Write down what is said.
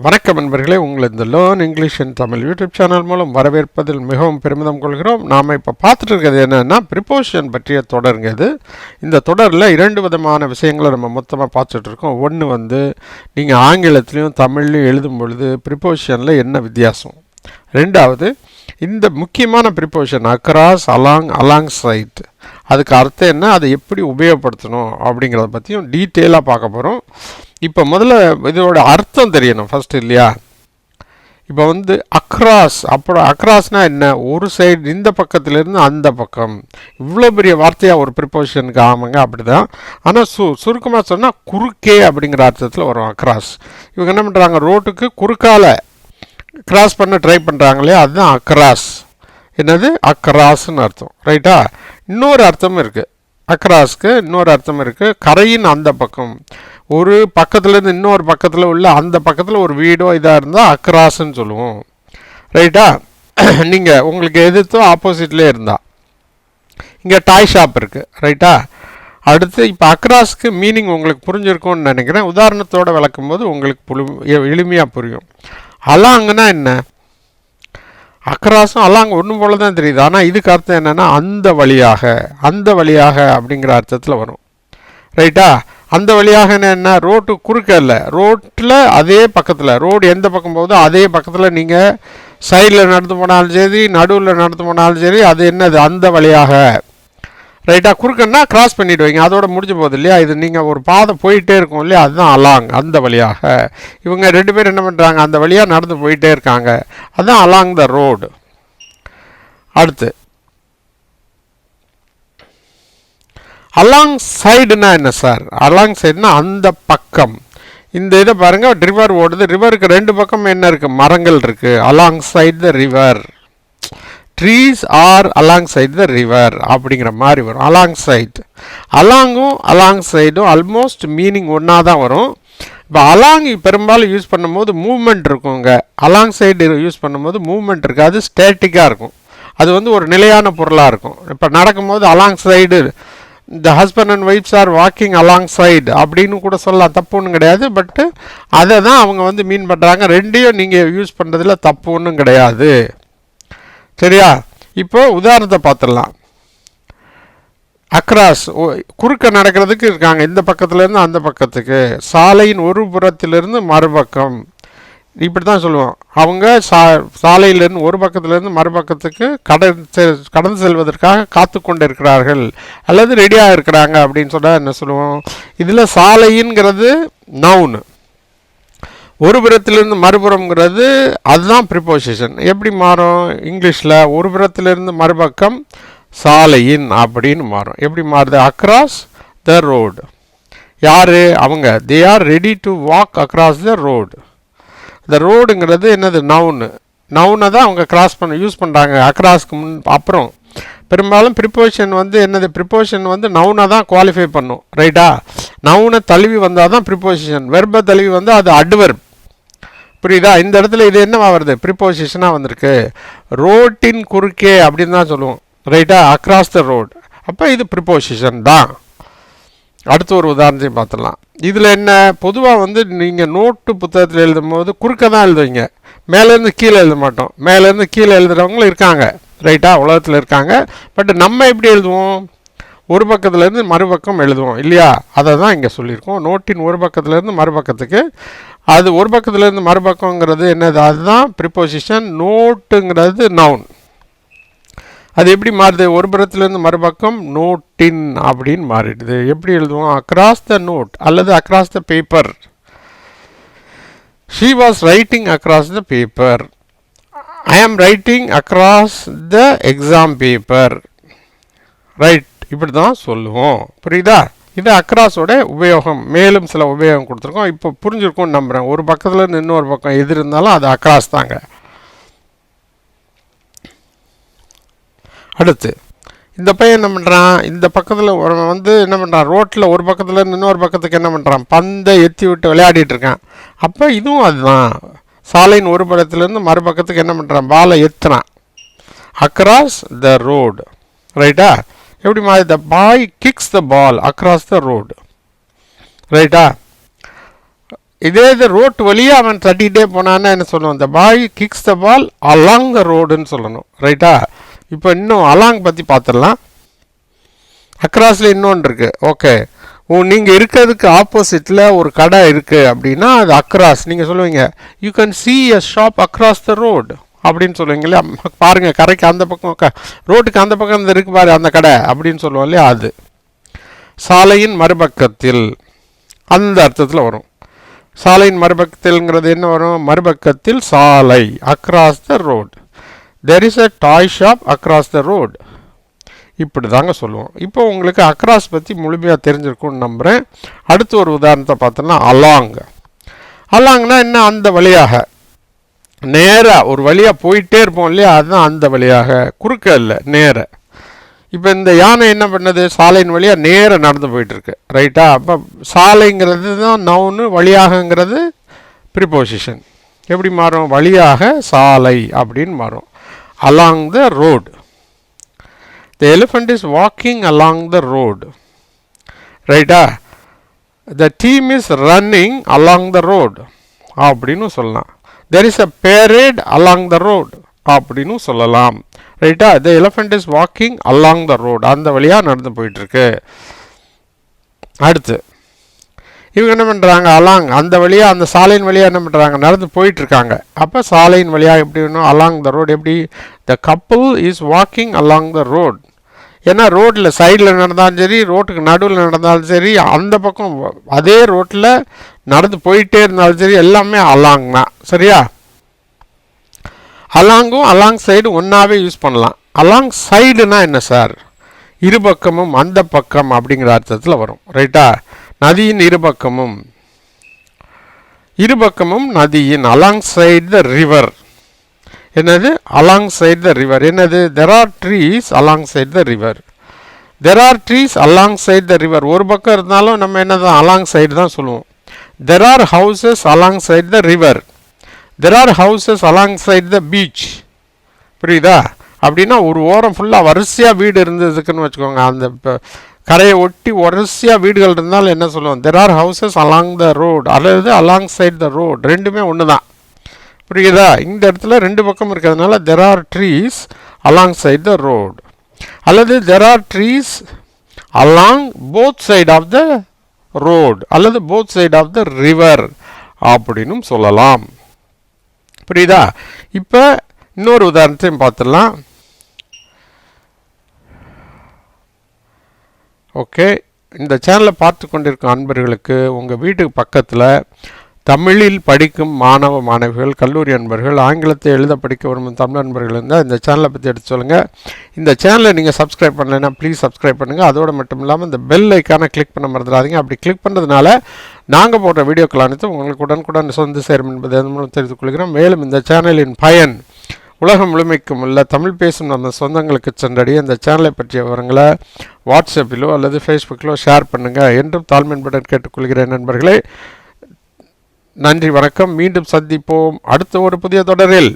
வணக்கம் நண்பர்களே, உங்களை இந்த லேர்ன் இங்கிலீஷ் இன் தமிழ் யூடியூப் சேனல் மூலம் வரவேற்பதில் மிகவும் பெருமிதம் கொள்கிறோம். நாம் இப்போ பார்த்துட்டு இருக்கிறது என்னென்னா ப்ரிப்போசிஷன் பற்றிய தொடருங்க. இது இந்த தொடரில் 2 விதமான விஷயங்களை நம்ம மொத்தமாக பார்த்துட்டு இருக்கோம். ஒன்று வந்து நீங்கள் ஆங்கிலத்திலையும் தமிழ்லையும் எழுதும் பொழுது ப்ரிப்போசிஷனில் என்ன வித்தியாசம், ரெண்டாவது இந்த முக்கியமான preposition across, along, alongside, அதுக்கு அர்த்தம் என்ன, அதை எப்படி உபயோகப்படுத்தணும் அப்படிங்கிறத பற்றியும் டீட்டெயிலாக பார்க்க போகிறோம். இப்போ முதல்ல இதோட அர்த்தம் தெரியணும் ஃபஸ்ட்டு, இல்லையா? இப்போ வந்து அக்ராஸ், அப்புறம் அக்ராஸ்னால் என்ன, ஒரு சைடு இந்த பக்கத்துலேருந்து அந்த பக்கம், இவ்வளோ பெரிய வார்த்தையாக ஒரு ப்ரிப்போசிஷனுக்கு ஆமாங்க, அப்படி தான். ஆனால் சுருக்கமாக சொன்னால் குறுக்கே அப்படிங்கிற அர்த்தத்தில் வரும் அக்ராஸ். இவங்க என்ன பண்ணுறாங்க, ரோட்டுக்கு குறுக்கால கிராஸ் பண்ண ட்ரை பண்ணுறாங்களே, அதுதான் அக்ராஸ். என்னது, அக்ராஸ்ன்னு அர்த்தம், ரைட்டா? இன்னொரு அர்த்தமும் இருக்குது அக்ராஸ்க்கு, இன்னொரு அர்த்தம் இருக்குது. கரையின் அந்த பக்கம், ஒரு பக்கத்துலேருந்து இன்னொரு பக்கத்தில் உள்ள அந்த பக்கத்தில் ஒரு வீடோ இதாக இருந்தால் அக்ராஸ்ன்னு சொல்லுவோம், ரைட்டா? நீங்கள் உங்களுக்கு எதிர்த்தோ ஆப்போசிட்லேயே இருந்தால், இங்கே டாய் ஷாப் இருக்குது, ரைட்டா? அடுத்து இப்போ அக்ராஸ்க்கு மீனிங் உங்களுக்கு புரிஞ்சிருக்கும்னு நினைக்கிறேன். உதாரணத்தோடு விளக்கும் போது உங்களுக்கு எளிமையாக புரியும். அலாங்கன்னா என்ன, அக்ராஸும் அலாங் ஒன்று போல தான் தெரியுது, ஆனால் இதுக்கு அர்த்தம் என்னென்னா அந்த வழியாக, அந்த வழியாக அப்படிங்கிற அர்த்தத்தில் வரும், ரைட்டா? அந்த வழியாக என்ன, ரோட்டு குறுக்க இல்லை, ரோட்டில் அதே பக்கத்தில், ரோடு எந்த பக்கம் போகுதோ அதே பக்கத்தில் நீங்கள் சைடில் நடந்து போனாலும் சரி, நடுவில் நடந்து போனாலும் சரி, அது என்னது, அந்த வழியாக, ரைட்டா? குறுக்கன்னா கிராஸ் பண்ணிவிடுவீங்க, அதோட முடிஞ்சு போகுது இல்லையா? இது நீங்கள் ஒரு பாதை போயிட்டே இருக்கும் இல்லையா, அதுதான் அலாங், அந்த வழியாக. இவங்க 2 பேர் என்ன பண்ணுறாங்க, அந்த வழியாக நடந்து போயிட்டே இருக்காங்க, அதுதான் அலாங் த ரோடு. அடுத்து அலாங் சைடுனா என்ன சார், அலாங் சைடுனா அந்த பக்கம். இந்த இதை பாருங்கள், ரிவர் ஓடுது, ரிவருக்கு 2 பக்கம் என்ன இருக்குது, மரங்கள் இருக்குது. Along side the river, trees are along side the river அப்படிங்கிற மாதிரி வரும். அலாங் சைடு, அலாங்கும் அலாங் சைடும் ஆல்மோஸ்ட் மீனிங் ஒன்றா தான் வரும். இப்போ அலாங் பெரும்பாலும் யூஸ் பண்ணும்போது மூவ்மெண்ட் இருக்குங்க, அலாங் சைடு யூஸ் பண்ணும்போது மூவ்மெண்ட் இருக்குது, அது ஸ்டேட்டிக்காக இருக்கும், அது வந்து ஒரு நிலையான பொருளாக இருக்கும். இப்போ நடக்கும்போது alongside, the husband and wifes are walking alongside அப்படின்னு கூட சொல்லலாம், தப்பு ஒன்றும் கிடையாது. பட்டு அதை தான் அவங்க வந்து மீன் பண்ணுறாங்க. ரெண்டையும் நீங்கள் யூஸ் பண்ணுறதுல தப்பு ஒன்றும் கிடையாது, சரியா? இப்போ உதாரணத்தை பார்த்துடலாம். அக்ராஸ், குறுக்க நடக்கிறதுக்கு இருக்காங்க, இந்த பக்கத்துலேருந்து அந்த பக்கத்துக்கு, சாலையின் ஒரு புறத்திலிருந்து மறுபக்கம், இப்படி தான் சொல்லுவோம். அவங்க சாலையிலேருந்து ஒரு பக்கத்துலேருந்து மறுபக்கத்துக்கு கடந்து செல்வதற்காக காத்து கொண்டு இருக்கிறார்கள் அல்லது ரெடியாக இருக்கிறாங்க அப்படின்னு சொன்னால் என்ன சொல்லுவோம், இதில் சாலைங்கிறது நவுனு, ஒரு புறத்திலிருந்து மறுபுறம்ங்கிறது அதுதான் ப்ரிப்போசிஷன். எப்படி மாறும் இங்கிலீஷில், ஒரு புறத்திலிருந்து மறுபக்கம் சாலையின் அப்படின்னு மாறும். எப்படி மாறுது, அக்ராஸ் த ரோடு. யார் அவங்க, they are ready to walk across the road. இந்த ரோடுங்கிறது என்னது, நவுனு, நவுனை தான் அவங்க கிராஸ் பண்ண யூஸ் பண்ணுறாங்க அக்ராஸ்க்கு அப்புறம். பெரும்பாலும் ப்ரிப்போசிஷன் வந்து என்னது, ப்ரிப்போசிஷன் வந்து நவுனை தான் குவாலிஃபை பண்ணும், ரைட்டா? நவுனை தழுவி வந்தால் தான் ப்ரிப்போசிஷன், வெர்பை தழுவி வந்தால் அது அட்வெர்ப், புரியுதா? இந்த இடத்துல இது என்னவா வருது, ப்ரிப்போசிஷனாக வந்திருக்கு. ரோட்டின் குறுக்கே அப்படின்னு தான் சொல்லுவோம், ரைட்டா? அக்ராஸ் த ரோடு, அப்போ இது ப்ரிப்போசிஷன் தான். அடுத்து ஒரு உதாரணத்தையும் பார்த்துடலாம். இதில் என்ன, பொதுவாக வந்து நீங்கள் நோட்டு புத்தகத்தில் எழுதும் போது குறுக்க தான் எழுதுவீங்க, மேலேருந்து கீழே எழுத மாட்டோம். மேலேருந்து கீழே எழுதுகிறவங்களும் இருக்காங்க, ரைட்டா? உலகத்தில் இருக்காங்க. பட் நம்ம எப்படி எழுதுவோம், ஒரு பக்கத்துலேருந்து மறுபக்கம் எழுதுவோம் இல்லையா? அதை தான் இங்கே சொல்லியிருக்கோம். நோட்டின் ஒரு பக்கத்துலேருந்து மறுபக்கத்துக்கு, அது ஒரு பக்கத்துலேருந்து மறுபக்கங்கிறது என்னது, அதுதான் ப்ரிப்போசிஷன். நோட்டுங்கிறது நவுன், அது எப்படி மாறுது, ஒரு புறத்துலேருந்து மறுபக்கம் நோட்டின் அப்படின்னு மாறிடுது. எப்படி எழுதுவோம், அக்ராஸ் த நோட் அல்லது across the paper. She was writing across the paper, ஐ ஆம் writing across the exam paper, right? இப்படி தான் சொல்லுவோம், புரியுதா? இது அக்ராஸோட உபயோகம். மேலும் சில உபயோகம் கொடுத்துருக்கோம், இப்போ புரிஞ்சிருக்கும்னு நம்புகிறேன். ஒரு பக்கத்துலேருந்து இன்னொரு பக்கம் எது இருந்தாலும் அது அக்ராஸ் தாங்க. அடுத்து இந்த பையன் என்ன பண்ணுறான், இந்த பக்கத்தில் வந்து என்ன பண்ணுறான், ரோட்டில் ஒரு பக்கத்துலேருந்து இன்னொரு பக்கத்துக்கு என்ன பண்ணுறான், பந்தை எத்தி விட்டு விளையாடிட்டு இருக்கான். அப்போ இதுவும் அதுதான், சாலையின் ஒரு பக்கத்துலேருந்து மறுபக்கத்துக்கு என்ன பண்ணுறான், பாலை எத்துறான், அக்ராஸ் த ரோடு, ரைட்டா? எப்படி மாதிரி, the boy kicks the ball across the road, ரைட்டா? இதே இது ரோட் வழியாக அவன் தட்டிகிட்டே போனான்னா என்ன சொல்லணும், the boy kicks the ball along the roadன்னு சொல்லணும். ரைட்டா? இப்போ இன்னும் அலாங் பற்றி பார்த்துடலாம். அக்ராஸில் இன்னொன்று இருக்குது. ஓகே, நீங்கள் இருக்கிறதுக்கு ஆப்போசிட்டில் ஒரு கடை இருக்குது அப்படின்னா அது அக்ராஸ். நீங்கள் சொல்லுவீங்க you can see a shop across the road அப்படின்னு சொல்லுவீங்க இல்லையா? பாருங்கள், கரைக்கு அந்த பக்கம், ரோட்டுக்கு அந்த பக்கம் இருக்குது பாரு அந்த கடை அப்படின்னு சொல்லுவோம் இல்லையா? அது சாலையின் மறுபக்கத்தில் அந்த அர்த்தத்தில் வரும். சாலையின் மறுபக்கத்தில்ங்கிறது என்ன வரும்? மறுபக்கத்தில் சாலை, across the road. There is a toy shop across the road. இப்படி தாங்க சொல்லுவோம். இப்போ உங்களுக்கு அக்ராஸ் பற்றி முழுமையாக தெரிஞ்சிருக்கும்னு நம்புகிறேன். அடுத்து ஒரு உதாரணத்தை பார்த்தோன்னா அலாங். அலாங்னா என்ன? அந்த வழியாக, நேராக ஒரு வழியாக போயிட்டே இருப்போம் இல்லையா? அதுதான் அந்த வழியாக, குறுக்க இல்லை, நேர. இப்போ இந்த யானை என்ன பண்ணுது? சாலையின் வழியாக நேராக நடந்து போயிட்டுருக்கு. ரைட்டா? அப்போ சாலைங்கிறது தான் நவுனு, வழியாகங்கிறது ப்ரிபோசிஷன். எப்படி மாறும்? வழியாக சாலை அப்படின்னு மாறும். Along the road. The elephant is walking along the road. ரைட்டா? The team is running along the road அப்படின்னு சொல்லலாம். There is a parade along the road அப்படின்னு சொல்லலாம். ரைட்டா? The elephant is walking along the road, அந்த வழியாக நடந்து போயிட்டுருக்கு. அடுத்து இவங்க என்ன பண்ணுறாங்க? அலாங், அந்த வழியாக, அந்த சாலையின் வழியாக என்ன பண்ணுறாங்க? நடந்து போயிட்டுருக்காங்க. அப்போ சாலையின் வழியாக எப்படி வேணும்? Along the road. எப்படி? The couple is walking along the road. ஏன்னா ரோட்டில் சைடில் நடந்தாலும் சரி, ரோட்டுக்கு நடுவில் நடந்தாலும் சரி, அந்த பக்கம் அதே ரோட்டில் நடந்து போயிட்டே இருந்தாலும் சரி, எல்லாமே அலாங் தான். சரியா? அலாங்கும் அலாங் சைடு ஒன்றாவே யூஸ் பண்ணலாம். அலாங் சைடுனா என்ன சார்? இருபக்கமும் அந்த பக்கம் அப்படிங்கிற அர்த்தத்தில் வரும். ரைட்டா? நதியின் இருபக்கமும், இருபக்கமும் நதியின், அலாங் சைடு த ரிவர். என்னது? Alongside the river. என்னது? There are trees alongside the river. There are trees alongside the river. ஒரு பக்கம் இருந்தாலும் நம்ம என்னதான் அலாங் சைடு தான் சொல்லுவோம். There are houses alongside the river. There are houses alongside the beach. புரியுதா? அப்படின்னா ஒரு ஓரம் ஃபுல்லாக வரிசையாக வீடு இருந்ததுக்குன்னு வச்சுக்கோங்க. அந்த கரையை ஒட்டி வரிசையாக வீடுகள் இருந்தாலும் என்ன சொல்லுவோம்? There are houses along the road அல்லது அலாங் சைடு த ரோடு. ரெண்டுமே ஒன்று தான். புரியுதா? இந்த இடத்துல ரெண்டு பக்கம் இருக்கிறதுனால there are trees alongside the road அல்லது there are trees along both side of the road அல்லது both side of the river அப்படின்னும் சொல்லலாம். புரியுதா? இப்போ இன்னொரு உதாரணத்தையும் பார்த்துடலாம். ஓகே, இந்த சேனலை பார்த்து கொண்டிருக்கும் அன்பர்களுக்கு உங்கள் வீட்டுக்கு பக்கத்தில் தமிழில் படிக்கும் மாணவ மாணவிகள், கல்லூரி அன்பர்கள், ஆங்கிலத்தை எழுத படிக்க விரும்பும் தமிழ் அன்பர்கள் இருந்தால் இந்த சேனலை பற்றி எடுத்து சொல்லுங்கள். இந்த சேனலை நீங்கள் சப்ஸ்கிரைப் பண்ணலைன்னா ப்ளீஸ் சப்ஸ்கிரைப் பண்ணுங்கள். அதோடு மட்டும் இல்லாமல் இந்த பெல் ஐக்கானை கிளிக் பண்ண மறந்துடாதீங்க. அப்படி கிளிக் பண்ணுறதுனால நாங்கள் போடுற வீடியோக்கள் அனைத்தும் உங்களுக்கு உடனுக்குடன் சொந்த சேரும் என்பதை மூலம் தெரிந்து கொள்கிறோம். மேலும் இந்த சேனலின் பயன் உலகம் முழுமைக்கும் உள்ள தமிழ் பேசும் நம்ம சொந்தங்களுக்கு சென்றடைய இந்த சேனலை பற்றிய விவரங்களை வாட்ஸ்அப்பிலோ அல்லது ஃபேஸ்புக்கிலோ ஷேர் பண்ணுங்கள் என்றும் தாழ்மையுடன் கேட்டுக்கொள்கிறேன் நண்பர்களே. நன்றி, வணக்கம். மீண்டும் சந்திப்போம் அடுத்த ஒரு புதிய தொடரில்.